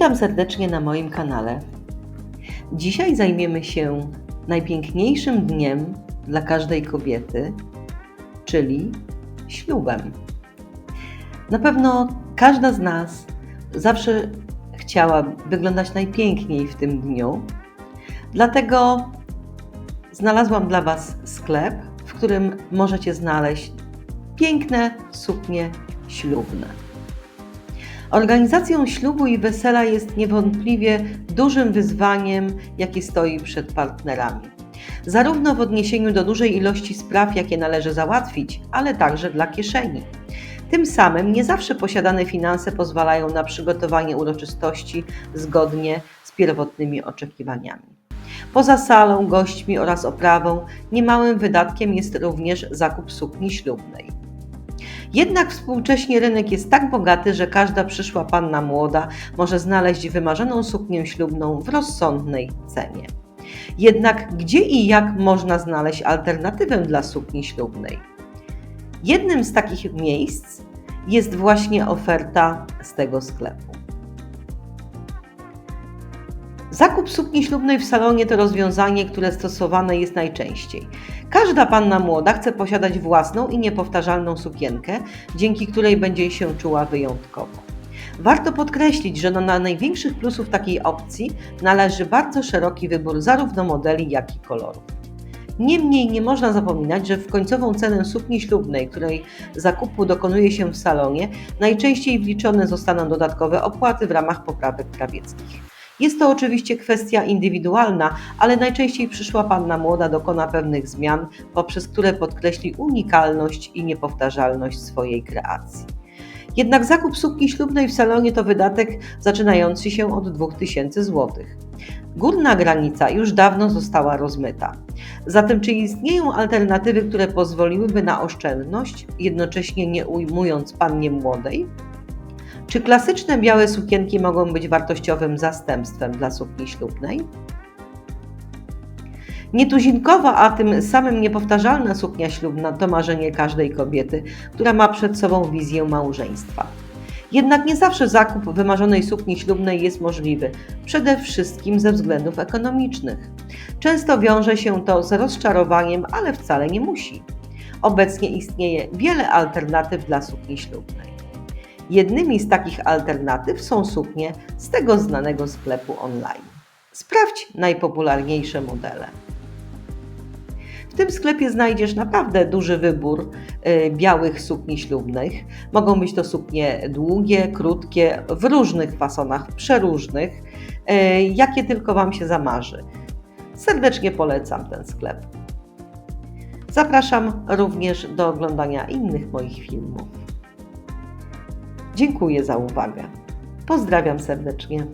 Witam serdecznie na moim kanale. Dzisiaj zajmiemy się najpiękniejszym dniem dla każdej kobiety, czyli ślubem. Na pewno każda z nas zawsze chciała wyglądać najpiękniej w tym dniu, dlatego znalazłam dla Was sklep, w którym możecie znaleźć piękne suknie ślubne. Organizacją ślubu i wesela jest niewątpliwie dużym wyzwaniem, jakie stoi przed partnerami. Zarówno w odniesieniu do dużej ilości spraw, jakie należy załatwić, ale także dla kieszeni. Tym samym nie zawsze posiadane finanse pozwalają na przygotowanie uroczystości zgodnie z pierwotnymi oczekiwaniami. Poza salą, gośćmi oraz oprawą, niemałym wydatkiem jest również zakup sukni ślubnej. Jednak współcześnie rynek jest tak bogaty, że każda przyszła panna młoda może znaleźć wymarzoną suknię ślubną w rozsądnej cenie. Jednak gdzie i jak można znaleźć alternatywę dla sukni ślubnej? Jednym z takich miejsc jest właśnie oferta z tego sklepu. Zakup sukni ślubnej w salonie to rozwiązanie, które stosowane jest najczęściej. Każda panna młoda chce posiadać własną i niepowtarzalną sukienkę, dzięki której będzie się czuła wyjątkowo. Warto podkreślić, że na największych plusów takiej opcji należy bardzo szeroki wybór zarówno modeli, jak i kolorów. Niemniej nie można zapominać, że w końcową cenę sukni ślubnej, której zakupu dokonuje się w salonie, najczęściej wliczone zostaną dodatkowe opłaty w ramach poprawek krawieckich. Jest to oczywiście kwestia indywidualna, ale najczęściej przyszła panna młoda dokona pewnych zmian, poprzez które podkreśli unikalność i niepowtarzalność swojej kreacji. Jednak zakup sukni ślubnej w salonie to wydatek zaczynający się od 2000 zł. Górna granica już dawno została rozmyta. Zatem czy istnieją alternatywy, które pozwoliłyby na oszczędność, jednocześnie nie ujmując pannie młodej? Czy klasyczne białe sukienki mogą być wartościowym zastępstwem dla sukni ślubnej? Nietuzinkowa, a tym samym niepowtarzalna suknia ślubna to marzenie każdej kobiety, która ma przed sobą wizję małżeństwa. Jednak nie zawsze zakup wymarzonej sukni ślubnej jest możliwy, przede wszystkim ze względów ekonomicznych. Często wiąże się to z rozczarowaniem, ale wcale nie musi. Obecnie istnieje wiele alternatyw dla sukni ślubnej. Jednymi z takich alternatyw są suknie z tego znanego sklepu online. Sprawdź najpopularniejsze modele. W tym sklepie znajdziesz naprawdę duży wybór białych sukni ślubnych. Mogą być to suknie długie, krótkie, w różnych fasonach, przeróżnych, jakie tylko Wam się zamarzy. Serdecznie polecam ten sklep. Zapraszam również do oglądania innych moich filmów. Dziękuję za uwagę. Pozdrawiam serdecznie.